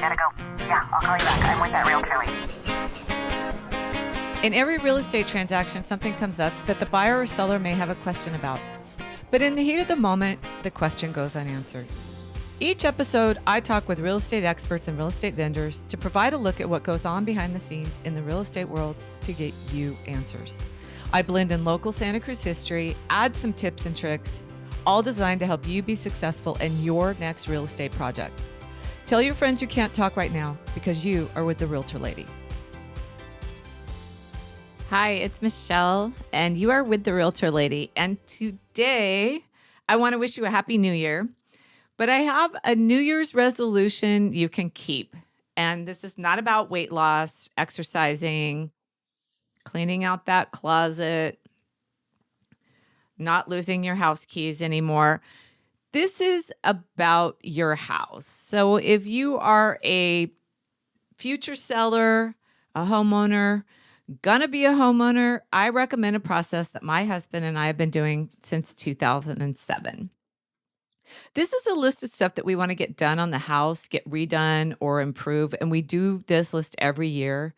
Gotta go. Yeah, I'll call you back. I'm with that realtor lady. In every real estate transaction, something comes up that the buyer or seller may have a question about. But in the heat of the moment, the question goes unanswered. Each episode, I talk with real estate experts and real estate vendors to provide a look at what goes on behind the scenes in the real estate world to get you answers. I blend in local Santa Cruz history, add some tips and tricks, all designed to help you be successful in your next real estate project. Tell your friends you can't talk right now because you are with the Realtor Lady. Hi, it's Michelle, and you are with the Realtor Lady. And today, I want to wish you a Happy New Year. But I have a New Year's resolution you can keep. And this is not about weight loss, exercising, cleaning out that closet, not losing your house keys anymore. This is about your house. So if you are a future seller, a homeowner, gonna be a homeowner, I recommend a process that my husband and I have been doing since 2007. This is a list of stuff that we want to get done on the house, get redone or improve. And we do this list every year.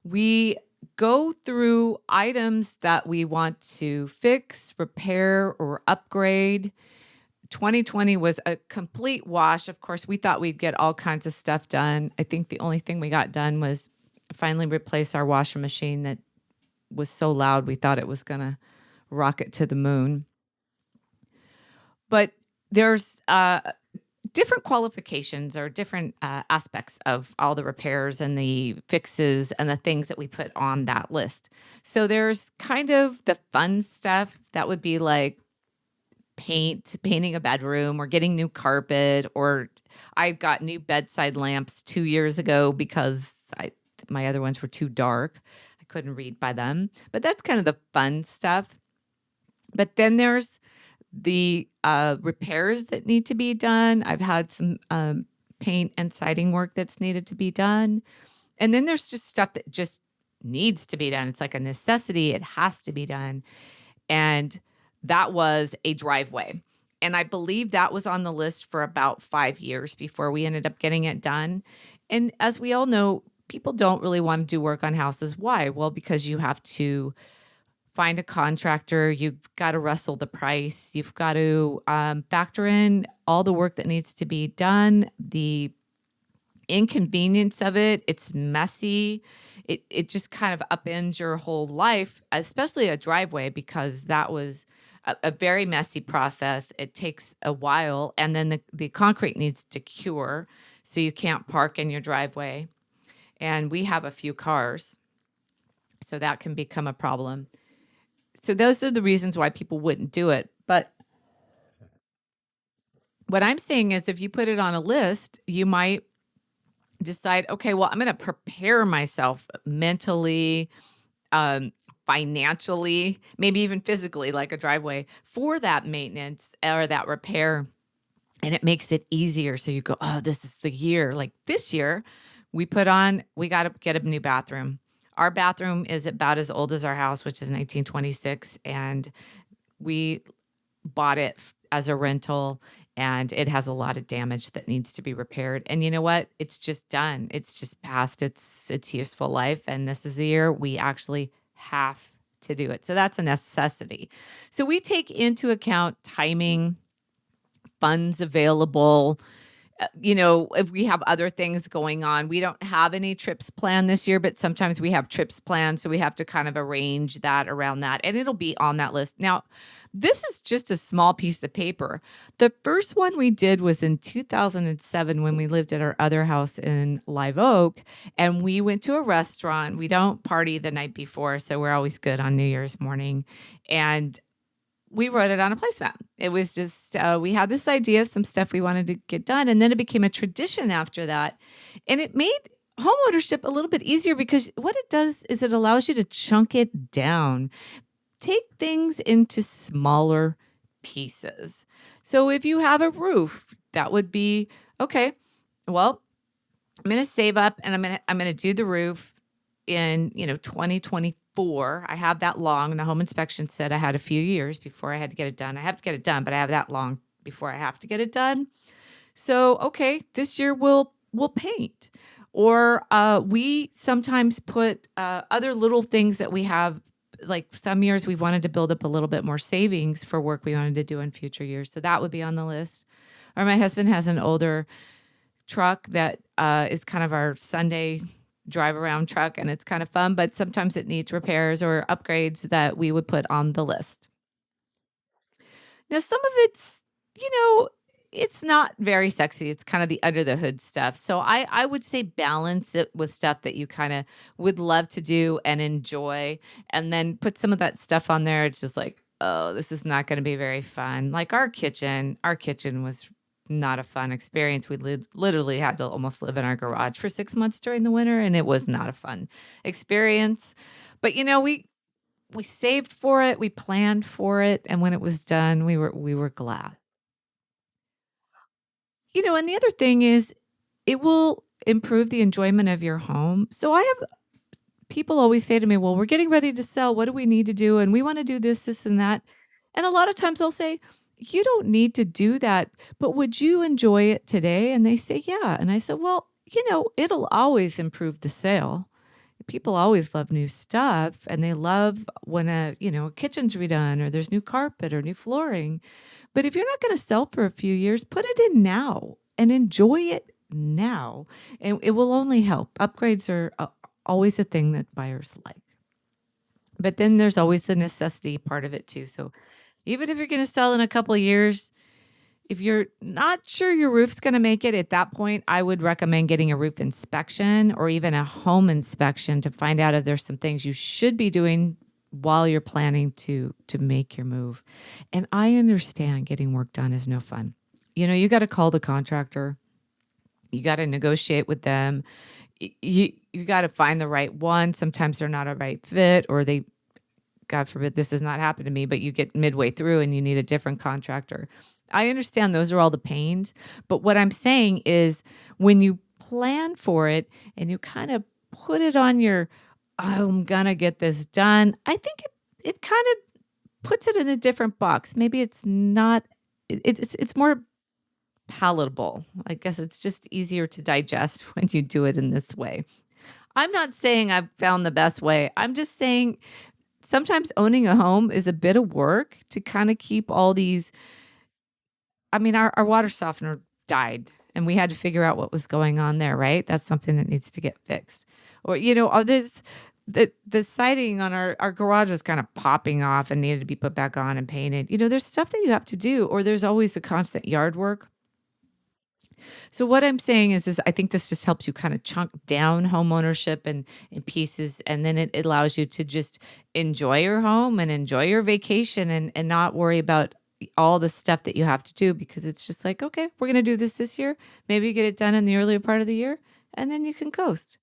We go through items that we want to fix, repair, or upgrade. 2020 was a complete wash. Of course, we thought we'd get all kinds of stuff done. I think the only thing we got done was finally replace our washer machine that was so loud we thought it was going to rocket to the moon. But there's different qualifications or different aspects of all the repairs and the fixes and the things that we put on that list. So there's kind of the fun stuff that would be like painting a bedroom or getting new carpet, or I got new bedside lamps 2 years ago because my other ones were too dark. I couldn't read by them. But that's kind of the fun stuff. But then there's the repairs that need to be done. I've had some paint and siding work that's needed to be done. And then there's just stuff that just needs to be done. It's like a necessity. It has to be done. And that was a driveway. And I believe that was on the list for about 5 years before we ended up getting it done. And as we all know, people don't really want to do work on houses. Why? Well, because you have to find a contractor. You've got to wrestle the price. You've got to factor in all the work that needs to be done, the inconvenience of it. It's messy. It just kind of upends your whole life, especially a driveway, because that was a very messy process. It takes a while. And then the concrete needs to cure, so you can't park in your driveway. And we have a few cars, so that can become a problem. So those are the reasons why people wouldn't do it. But what I'm saying is if you put it on a list, you might decide, okay, well, I'm going to prepare myself mentally, financially, maybe even physically, like a driveway, for that maintenance or that repair. And it makes it easier. So you go, oh, this is the year. Like this year, we got to get a new bathroom. Our bathroom is about as old as our house, which is 1926. And we bought it as a rental, and it has a lot of damage that needs to be repaired. And you know what? It's just done. It's just past its useful life. And this is the year we actually have to do it. So that's a necessity. So we take into account timing, funds available. If we have other things going on, we don't have any trips planned this year, but sometimes we have trips planned. So we have to kind of arrange that around that, and it'll be on that list. Now, this is just a small piece of paper. The first one we did was in 2007 when we lived at our other house in Live Oak, and we went to a restaurant. We don't party the night before, so we're always good on New Year's morning. And we wrote it on a placemat. It was just, we had this idea of some stuff we wanted to get done. And then it became a tradition after that. And it made homeownership a little bit easier because what it does is it allows you to chunk it down, take things into smaller pieces. So if you have a roof, that would be, okay, well, I'm going to save up and I'm going to do the roof in, 2024. I have that long, and the home inspection said I had a few years before I had to get it done. I have to get it done, but I have that long before I have to get it done. So, okay, this year we'll we'll paint. Or we sometimes put other little things that we have. Like some years, we wanted to build up a little bit more savings for work we wanted to do in future years. So that would be on the list. Or my husband has an older truck that is kind of our Sunday drive around truck, and it's kind of fun, but sometimes it needs repairs or upgrades that we would put on the list. Now, some of it's, you know, it's not very sexy. It's kind of the under the hood stuff. So I would say balance it with stuff that you kind of would love to do and enjoy, and then put some of that stuff on there. It's just like, oh, this is not going to be very fun. Like our kitchen was not a fun experience. We literally had to almost live in our garage for 6 months during the winter, and it was not a fun experience. But we saved for it, we planned for it, and when it was done, we were glad. And the other thing is it will improve the enjoyment of your home. So I have people always say to me, "Well, we're getting ready to sell. What do we need to do? And we want to do this, this, and that." And a lot of times they'll say, "You don't need to do that, but would you enjoy it today?" And they say, "Yeah." And I said, "Well, it'll always improve the sale. People always love new stuff, and they love when a kitchen's redone or there's new carpet or new flooring. But if you're not going to sell for a few years, put it in now and enjoy it now, and it will only help. Upgrades are always a thing that buyers like. But then there's always the necessity part of it too. So even if you're going to sell in a couple of years, if you're not sure your roof's going to make it at that point, I would recommend getting a roof inspection or even a home inspection to find out if there's some things you should be doing while you're planning to make your move. And I understand getting work done is no fun. You got to call the contractor. You got to negotiate with them. You got to find the right one. Sometimes they're not a right fit, or they, God forbid, this has not happened to me, but you get midway through and you need a different contractor. I understand those are all the pains, but what I'm saying is when you plan for it and you kind of put it on your, I'm going to get this done, I think it kind of puts it in a different box. Maybe it's not, it's more palatable. I guess it's just easier to digest when you do it in this way. I'm not saying I've found the best way. I'm just saying sometimes owning a home is a bit of work to kind of keep all these. I mean, our water softener died and we had to figure out what was going on there, right? That's something that needs to get fixed. Or, this the siding on our garage was kind of popping off and needed to be put back on and painted. There's stuff that you have to do, or there's always a constant yard work. So what I'm saying is I think this just helps you kind of chunk down home ownership in pieces, and then it allows you to just enjoy your home and enjoy your vacation and not worry about all the stuff that you have to do, because it's just like, okay, we're going to do this year. Maybe you get it done in the earlier part of the year, and then you can coast.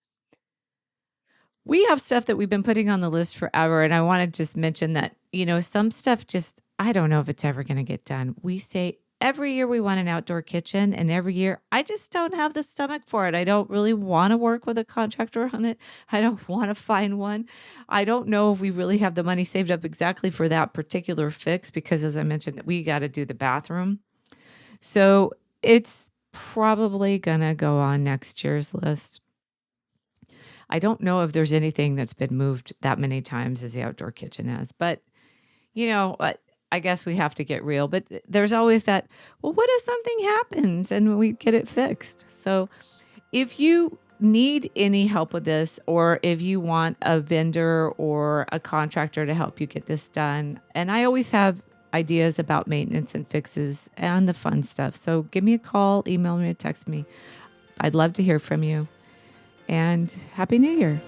We have stuff that we've been putting on the list forever, and I want to just mention that, some stuff just, I don't know if it's ever going to get done. We say every year we want an outdoor kitchen, and every year I just don't have the stomach for it. I don't really want to work with a contractor on it. I don't want to find one. I don't know if we really have the money saved up exactly for that particular fix, because as I mentioned, we got to do the bathroom. So it's probably going to go on next year's list. I don't know if there's anything that's been moved that many times as the outdoor kitchen has, but I guess we have to get real. But there's always that, well, what if something happens and we get it fixed? So if you need any help with this, or if you want a vendor or a contractor to help you get this done, and I always have ideas about maintenance and fixes and the fun stuff. So give me a call, email me, text me. I'd love to hear from you. And Happy New Year.